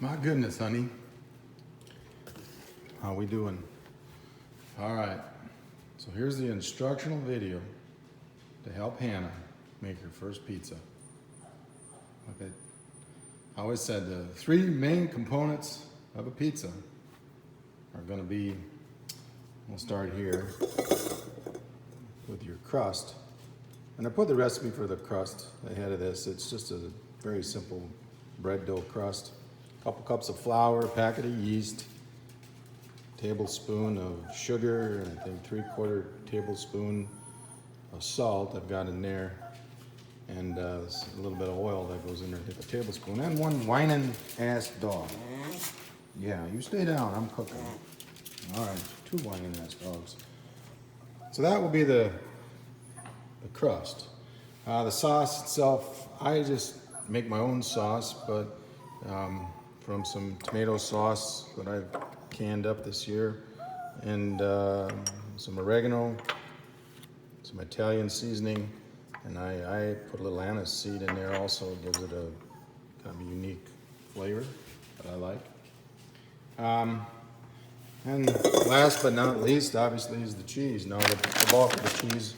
My goodness, honey. How we doing? All right. So here's the instructional video to help Hannah make her first pizza. Okay. I always said the three main components of a pizza are going to be, we'll start here with your crust. And I put the recipe for the crust ahead of this. It's just a very simple bread dough crust. A couple cups of flour, a packet of yeast, tablespoon of sugar, and I think 3/4 tablespoon of salt I've got in there, and a little bit of oil that goes in there, take a tablespoon, and one whining ass dog. Yeah, you stay down, I'm cooking. All right, 2 whining ass dogs. So that will be the crust. The sauce itself, I just make my own sauce, but from some tomato sauce that I've canned up this year, and some oregano, some Italian seasoning, and I put a little anise seed in there also. It gives it a kind of a unique flavor that I like. And last but not least, obviously, is the cheese. Now, the bulk of the cheese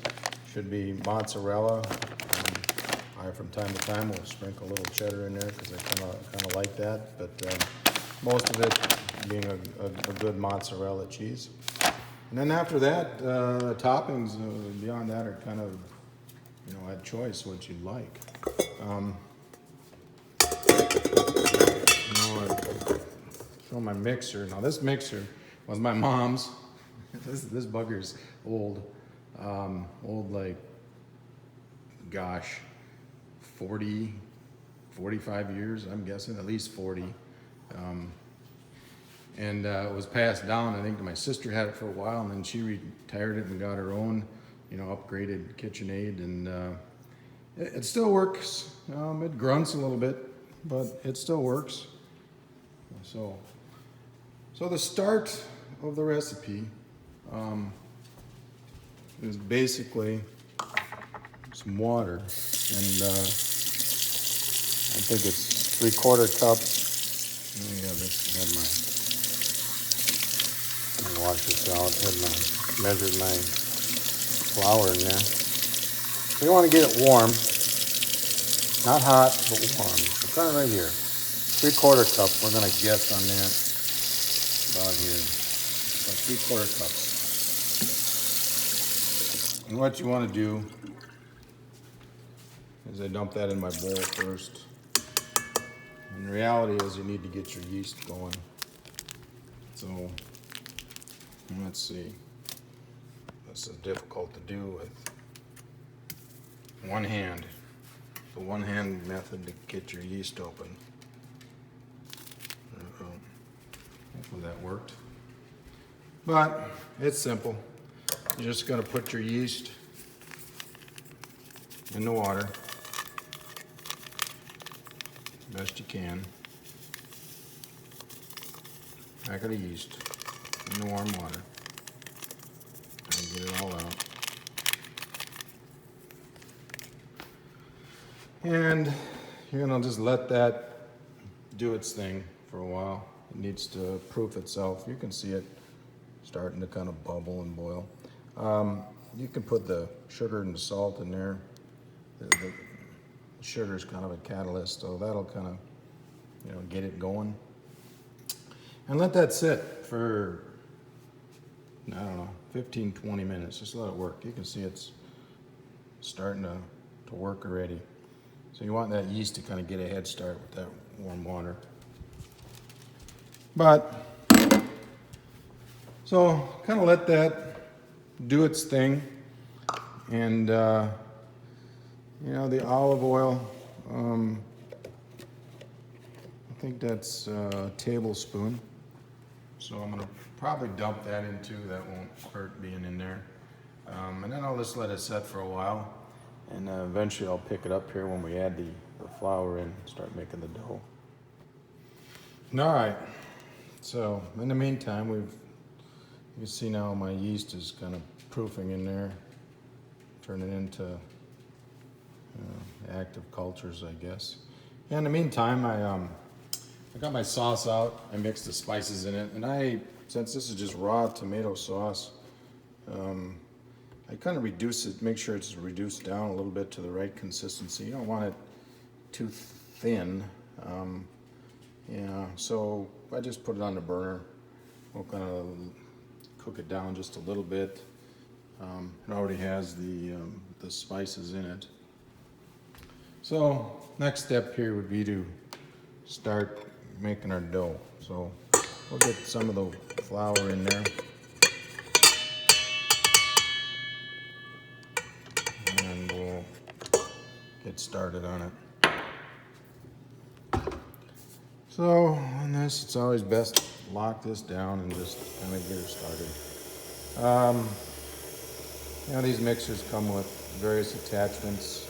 should be mozzarella. I, from time to time, will sprinkle a little cheddar in there because I kind of like that. But most of it being a good mozzarella cheese. And then after that, toppings beyond that are kind of, at choice what you like. I show my mixer. Now this mixer was my mom's. This bugger's old, like, gosh, 40, 45 years, I'm guessing, at least 40. And it was passed down, I think, to my sister. Had it for a while, and then she retired it and got her own, upgraded KitchenAid, and it still works. It grunts a little bit, but it still works. So the start of the recipe is basically some water, and I think it's 3/4 cup. Let me have this. Let me wash this out. Measured my flour in there. So you want to get it warm, not hot, but warm. So kind of right here, 3/4 cup. We're gonna guess on that about here. About 3/4 cups. And what you want to do is I dump that in my bowl first. And the reality is you need to get your yeast going. So let's see. This is difficult to do with one hand. The one hand method to get your yeast open. Hopefully that worked. But it's simple. You're just going to put your yeast in the water best you can. Packet of yeast in the warm water. And get it all out. And you're going to just let that do its thing for a while. It needs to proof itself. You can see it starting to kind of bubble and boil. You can put the sugar and the salt in there. The sugar is kind of a catalyst, so that'll kind of, get it going. And let that sit for, 15, 20 minutes. Just let it work. You can see it's starting to work already. So you want that yeast to kind of get a head start with that warm water. But, so kind of let that do its thing. And, the olive oil, I think that's a tablespoon. So I'm going to probably dump that into, that won't hurt being in there. And then I'll just let it set for a while. And eventually I'll pick it up here when we add the flour in and start making the dough. All right. So in the meantime, you can see now my yeast is kind of proofing in there, turning into active cultures, I guess. Yeah, in the meantime, I got my sauce out. I mixed the spices in it, and since this is just raw tomato sauce, I kind of reduce it, make sure it's reduced down a little bit to the right consistency. You don't want it too thin. Yeah, so I just put it on the burner. We'll kind of cook it down just a little bit. It already has the spices in it. So next step here would be to start making our dough. So we'll get some of the flour in there. And we'll get started on it. So on this, it's always best to lock this down and just kind of get her started. You know, these mixers come with various attachments.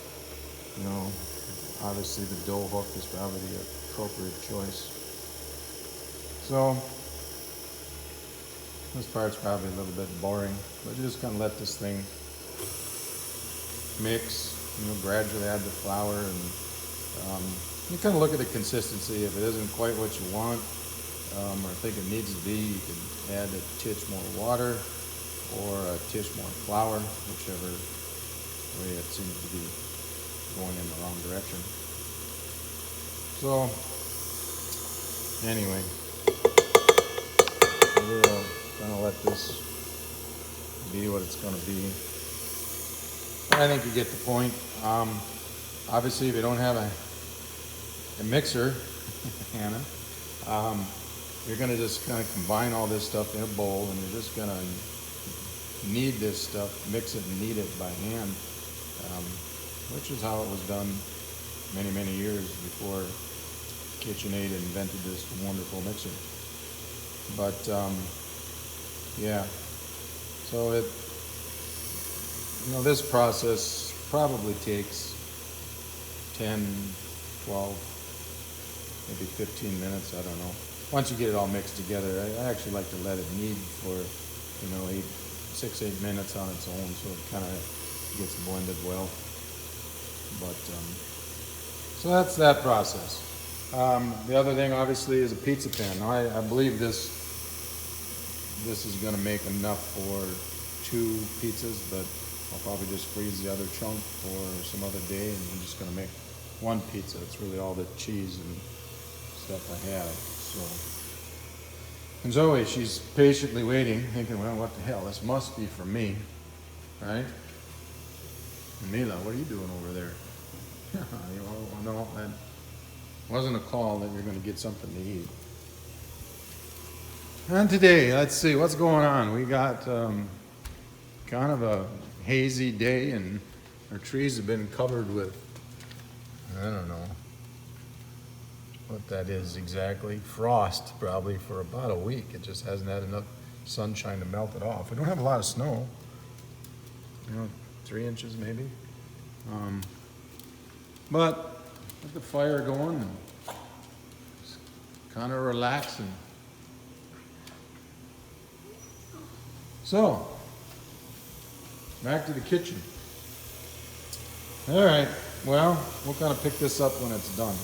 You know, obviously the dough hook is probably the appropriate choice. So this part's probably a little bit boring, but you just kind of let this thing mix. You know, gradually add the flour, and you kind of look at the consistency. If it isn't quite what you want, or think it needs to be, you can add a titch more water or a titch more flour, whichever way it seems to be going in the wrong direction. So anyway, we're gonna let this be what it's gonna be. I think you get the point. Obviously, if you don't have a mixer, Hannah, you're gonna just kind of combine all this stuff in a bowl, and you're just gonna knead this stuff, mix it and knead it by hand, which is how it was done many, many years before KitchenAid invented this wonderful mixer. But yeah, so this process probably takes 10, 12, maybe 15 minutes, I don't know. Once you get it all mixed together, I actually like to let it knead for, 6-8 minutes on its own, so it kind of gets blended well. But so that's that process. The other thing, obviously, is a pizza pan. Now, I believe this is going to make enough for 2 pizzas, but I'll probably just freeze the other chunk for some other day, and I'm just going to make 1 pizza. It's really all the cheese and stuff I have. So. And Zoe, she's patiently waiting, thinking, well, what the hell? This must be for me, right? And Mila, what are you doing over there? No, that wasn't a call that you're going to get something to eat. And today, let's see, what's going on? We got kind of a hazy day, and our trees have been covered with, I don't know what that is exactly. Frost, probably, for about a week. It just hasn't had enough sunshine to melt it off. We don't have a lot of snow. 3 inches maybe. But with the fire going, and just kind of relaxing. So, back to the kitchen. All right, well, we'll kind of pick this up when it's done.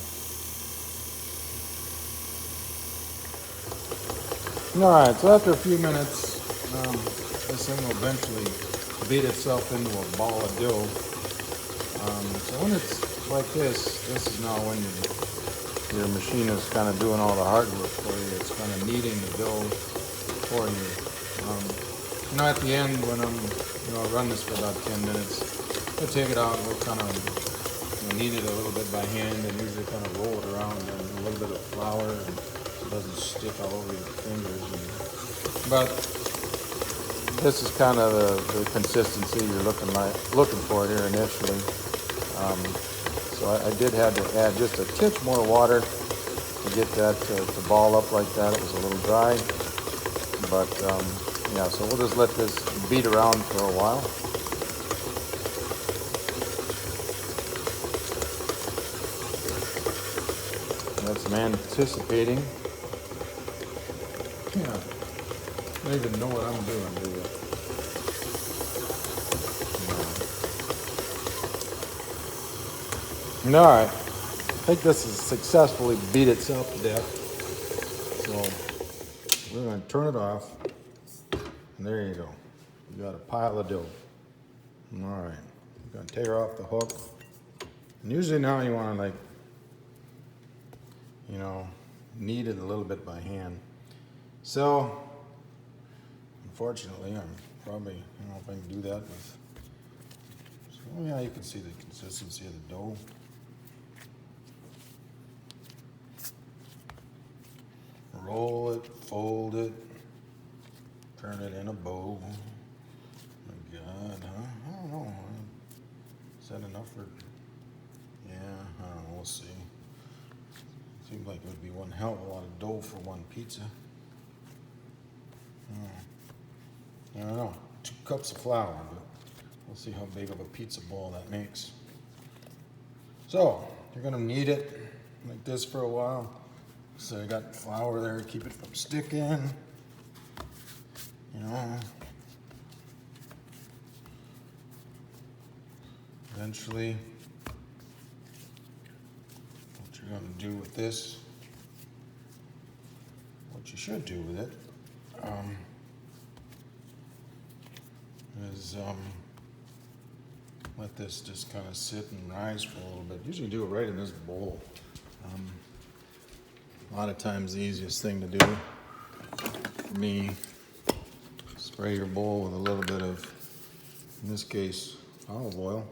All right, so after a few minutes, this thing will eventually beat itself into a ball of dough. So when it's like this is now when your machine is kind of doing all the hard work for you. It's kind of kneading the dough for you. At the end, when I'll run this for about 10 minutes, we'll take it out and we'll kind of knead it a little bit by hand, and usually kind of roll it around in a little bit of flour, and it doesn't stick all over your fingers. But this is kind of the consistency you're looking for here initially. So I did have to add just a titch more water to get that to ball up like that. It was a little dry, but yeah. So we'll just let this beat around for a while. That's some anticipating. Yeah, I don't even know what I'm doing, do you? No. All right, I think this has successfully beat itself to death. So we're gonna turn it off, and there you go. You got a pile of dough. All right, you're gonna take her off the hook. And usually now you wanna like, you know, knead it a little bit by hand. So, unfortunately, I'm probably, I don't know if I can do that with, so yeah, you can see the consistency of the dough. Roll it, fold it, turn it in a bowl. Oh my God, huh? I don't know. Is that enough for, yeah, I don't know, we'll see. Seems like it would be one hell of a lot of dough for one pizza. I don't know, 2 cups of flour, but we'll see how big of a pizza ball that makes. So, you're gonna knead it like this for a while. So I got flour there to keep it from sticking. You know. Eventually, what you're gonna do with this, what you should do with it, is let this just kind of sit and rise for a little bit. Usually do it right in this bowl. A lot of times the easiest thing to do for me, spray your bowl with a little bit of, in this case, olive oil.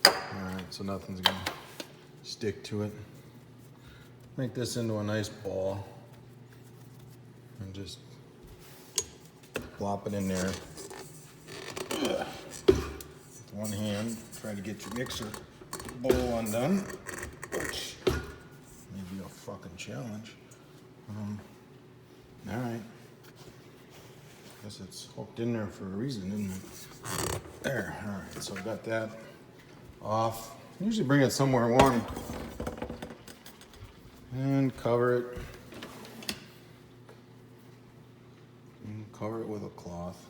All right, so nothing's gonna stick to it. Make this into a nice ball and just plop it in there. With one hand, try to get your mixer bowl undone, which may be a fucking challenge. All right. Guess it's hooked in there for a reason, isn't it? There, all right, so I've got that off. Usually bring it somewhere warm and cover it. And cover it with a cloth.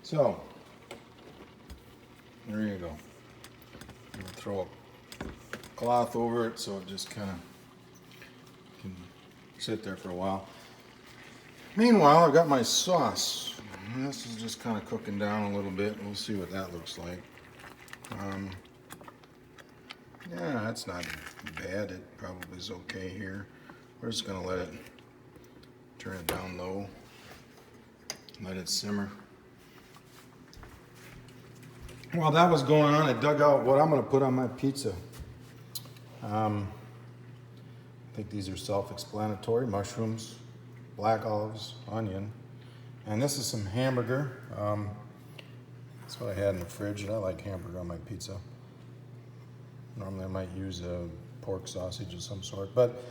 So, there you go. I'm gonna throw a cloth over it so it just kind of can sit there for a while. Meanwhile, I've got my sauce. This is just kind of cooking down a little bit. We'll see what that looks like. Yeah, that's not bad. It probably is okay here. We're just gonna let it, turn it down low, let it simmer. While that was going on, I dug out what I'm gonna put on my pizza. I think these are self-explanatory: mushrooms, black olives, onion, and this is some hamburger. That's what I had in the fridge, and I like hamburger on my pizza. Normally I might use a pork sausage of some sort, but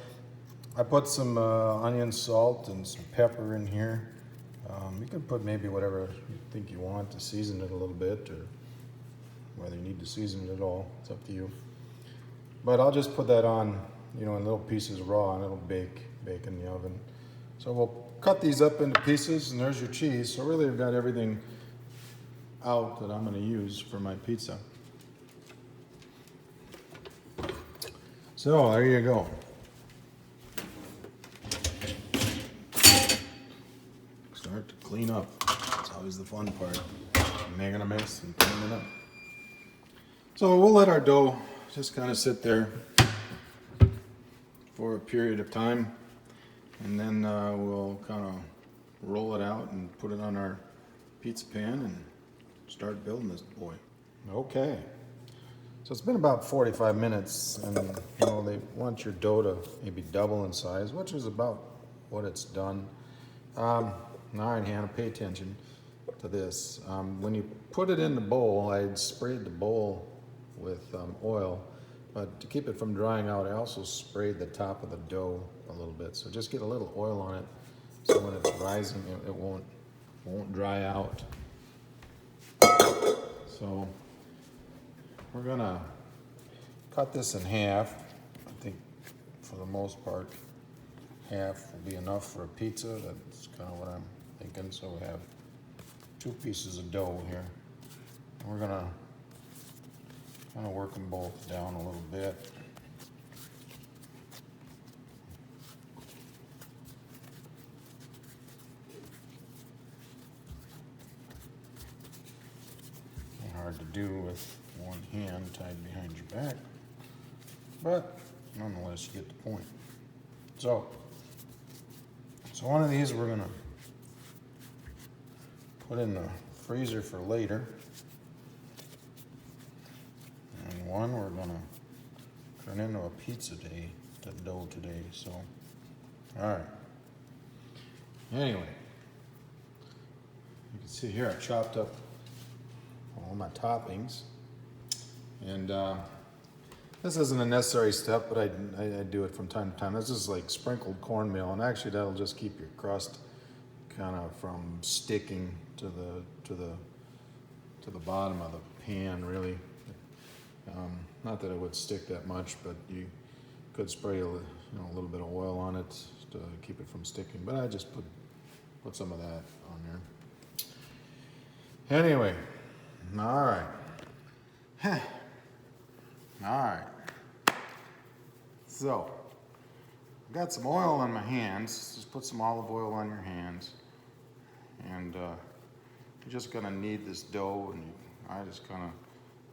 I put some onion, salt, and some pepper in here. You can put maybe whatever you think you want to season it a little bit, or whether you need to season it at all, it's up to you. But I'll just put that on, you know, in little pieces raw, and it'll bake in the oven. So we'll cut these up into pieces, and there's your cheese. So really I've got everything out that I'm gonna use for my pizza. So there you go. Start to clean up. That's always the fun part. Making a mess and cleaning up. So we'll let our dough just kind of sit there for a period of time, and then we'll kind of roll it out and put it on our pizza pan and start building this boy. Okay. So it's been about 45 minutes, and you know, they want your dough to maybe double in size, which is about what it's done. All right, Hannah, pay attention to this. When you put it in the bowl, I sprayed the bowl with oil, but to keep it from drying out, I also sprayed the top of the dough a little bit. So just get a little oil on it, so when it's rising, it won't dry out. So we're gonna cut this in half. I think for the most part, half will be enough for a pizza. That's kind of what I'm thinking. So we have 2 pieces of dough here. And we're gonna kind of work them both down a little bit. hard to do with one hand tied behind your back, but nonetheless, you get the point. So one of these we're gonna put in the freezer for later, and one we're gonna turn into a pizza dough today. So, all right. Anyway, you can see here I chopped up all my toppings, and this isn't a necessary step, but I do it from time to time. This is like sprinkled cornmeal, and actually that'll just keep your crust kind of from sticking to the bottom of the pan, really. Not that it would stick that much, but you could spray a little bit of oil on it to keep it from sticking. But I just put some of that on there. Anyway, all right. All right. So, I've got some oil on my hands. Just put some olive oil on your hands. And you're just gonna knead this dough, and I just kind of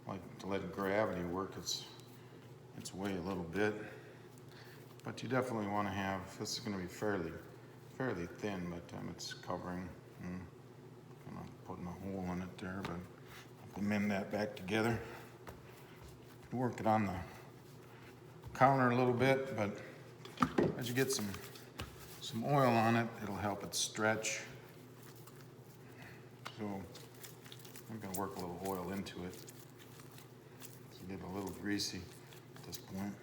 like to let gravity work its way a little bit. But you definitely want to have, this is gonna be fairly thin by the time it's covering. Kind of putting a hole in it there, but I have to mend that back together. Work it on the counter a little bit, but as you get some oil on it, it'll help it stretch. So I'm gonna work a little oil into it to get a little greasy at this point.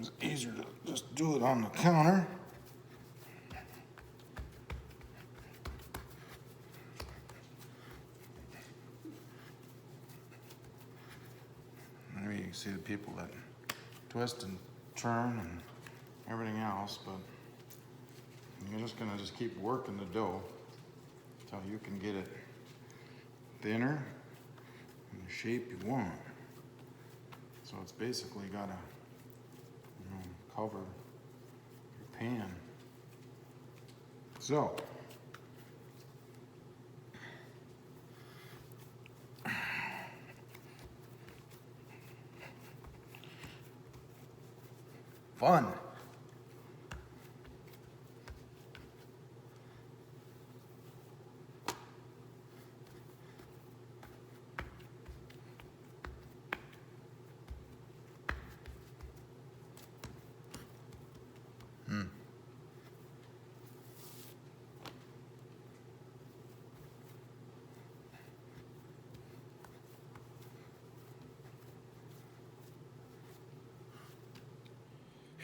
It's easier to just do it on the counter. Maybe you can see the people that twist and turn and everything else, but you're just gonna keep working the dough until you can get it thinner in the shape you want. So it's basically gotta cover your pan. So fun.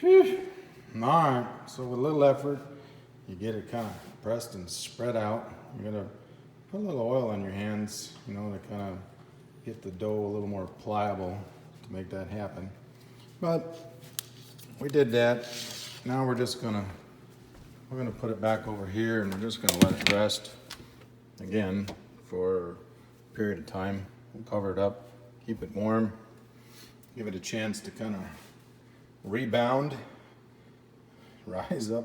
Whew. All right, so with a little effort, you get it kind of pressed and spread out. You're gonna put a little oil on your hands, to kind of get the dough a little more pliable to make that happen. But we did that. Now we're gonna put it back over here, and we're just gonna let it rest again for a period of time. We'll cover it up, keep it warm, give it a chance to kind of rebound, rise up,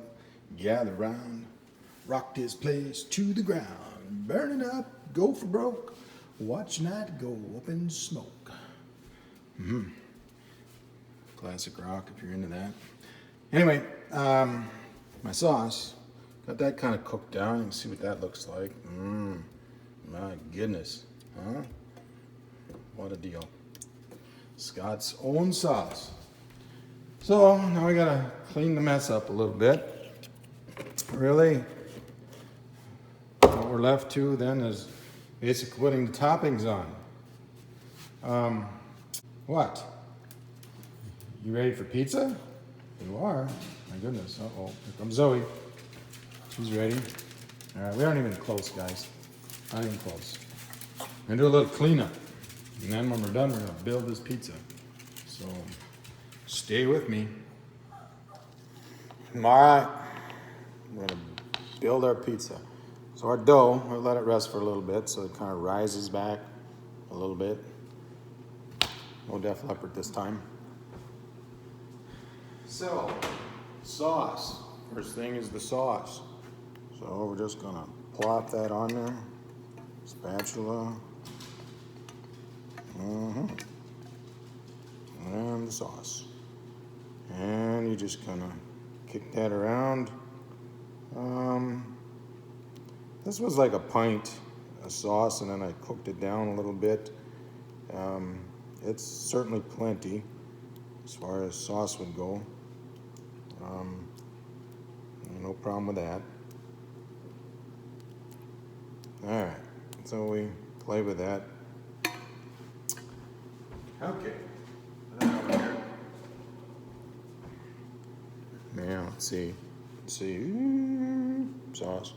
gather round, rock this place to the ground, burn it up, go for broke, watch night go up in smoke. Classic rock if you're into that. Anyway, my sauce, got that kind of cooked down. You can see what that looks like. My goodness, huh? What a deal. Scott's own sauce. So now we gotta clean the mess up a little bit. Really, what we're left to then is basically putting the toppings on. What? You ready for pizza? You are. My goodness. Uh-oh. Here comes Zoe. She's ready. All right, we aren't even close, guys. Not even close. I'm gonna do a little cleanup. And then when we're done, we're gonna build this pizza. So stay with me. All right, we're gonna build our pizza. So our dough, we'll let it rest for a little bit so it kind of rises back a little bit. No Def Leppard this time. So, sauce. First thing is the sauce. So we're just gonna plop that on there. Spatula. And the sauce. And you just kind of kick that around. This was like a pint of sauce, and then I cooked it down a little bit. It's certainly plenty as far as sauce would go. No problem with that. All right, so we play with that. Okay. Now, let's see. Sauce.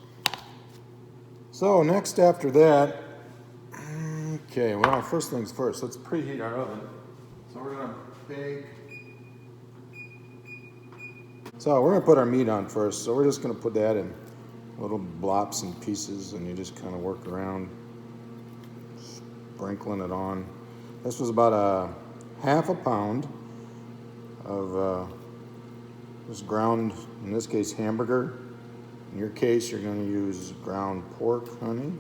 So next after that, okay, well, first things first, let's preheat our oven. So we're gonna bake. So we're gonna put our meat on first. So we're just gonna put that in little blops and pieces, and you just kind of work around, sprinkling it on. This was about a half a pound of this ground, in this case, hamburger. In your case, you're going to use ground pork, honey,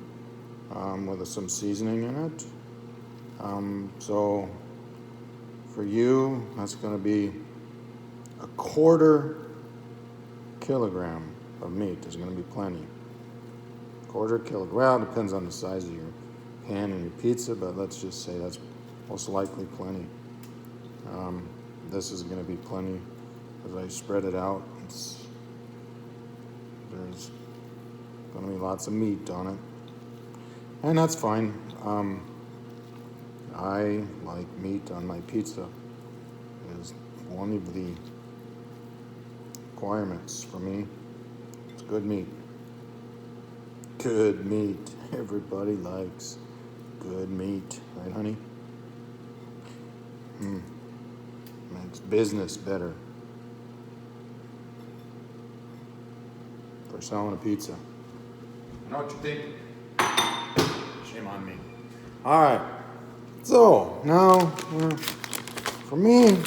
with some seasoning in it. So for you, that's going to be a 1/4 kilogram of meat. There's going to be plenty. 1/4 kilogram. Well, it depends on the size of your pan and your pizza, but let's just say that's most likely plenty. This is going to be plenty as I spread it out. There's going to be lots of meat on it, and that's fine. I like meat on my pizza. It's one of the requirements for me. It's good meat. Good meat. Everybody likes good meat, right, honey? Makes business better for selling a pizza. I know what you think. Shame on me. All right. So now, for me,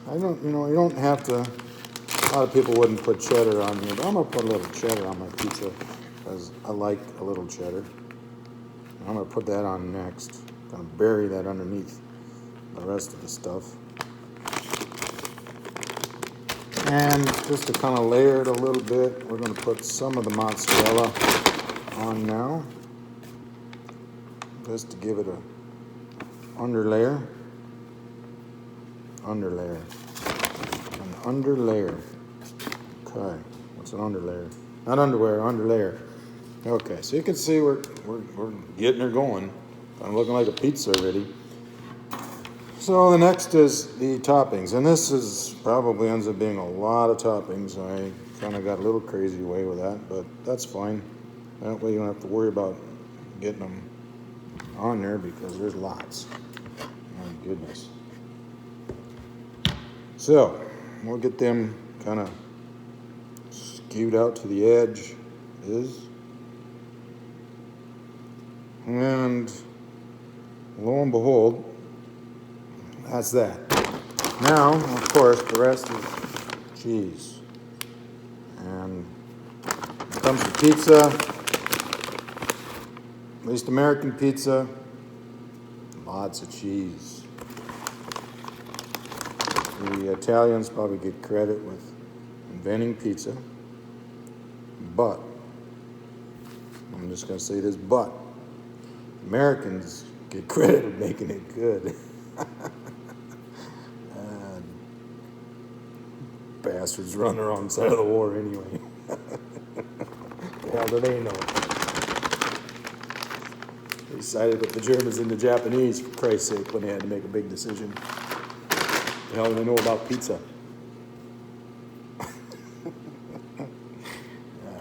I don't. You don't have to. A lot of people wouldn't put cheddar on here, but I'm gonna put a little cheddar on my pizza because I like a little cheddar. I'm gonna put that on next. I'm gonna bury that underneath the rest of the stuff. And just to kind of layer it a little bit, we're going to put some of the mozzarella on now, just to give it a underlayer. An underlayer. Okay, what's an underlayer? Not underwear, underlayer. Okay, so you can see we're getting her going. I'm looking like a pizza already. So the next is the toppings, and this is probably ends up being a lot of toppings. I kind of got a little crazy away with that, but that's fine. That way you don't have to worry about getting them on there because there's lots. My goodness. So we'll get them kind of skewed out to the edge, and lo and behold, that's that. Now, of course, the rest is cheese. And when it comes to pizza, at least American pizza, lots of cheese. The Italians probably get credit with inventing pizza, but, I'm just going to say this, but, Americans get credit of making it good. Bastards run the wrong side of the war anyway. The hell do they know? They sided with the Germans and the Japanese, for Christ's sake, when they had to make a big decision. The hell do they know about pizza?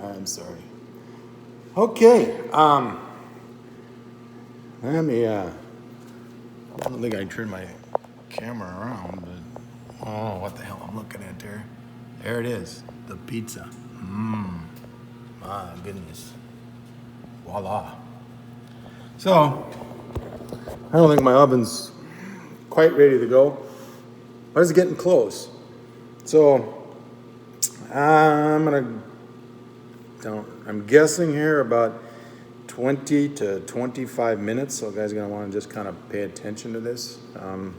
I'm sorry. Okay. Let me, I don't think I can turn my camera around, but, oh, what the hell I'm looking at there. There it is, the pizza. My goodness. Voila. So, I don't think my oven's quite ready to go, but it's getting close. So, I'm gonna I'm guessing here about 20 to 25 minutes, so guys are gonna wanna just kind of pay attention to this. So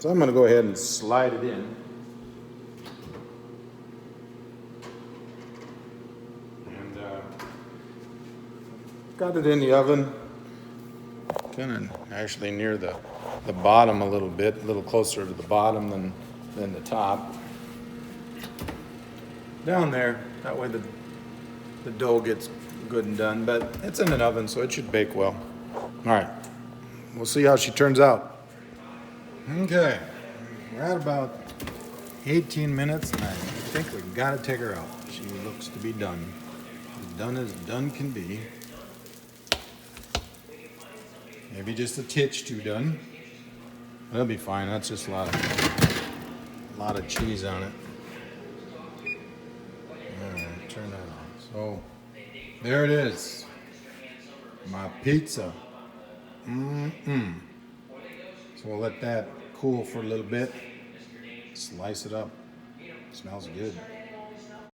I'm gonna go ahead and slide it in. And got it in the oven, kind of actually near the bottom a little bit, a little closer to the bottom than the top. Down there, that way the dough gets good and done, but it's in an oven, so it should bake well. All right, we'll see how she turns out. Okay, we're at about 18 minutes, and I think we gotta take her out. She looks to be done. As done as done can be. Maybe just a titch too done. That'll be fine. That's just a lot of cheese on it. Turn that on. So there it is. My pizza. So we'll let that cool for a little bit. Slice it up. Smells good.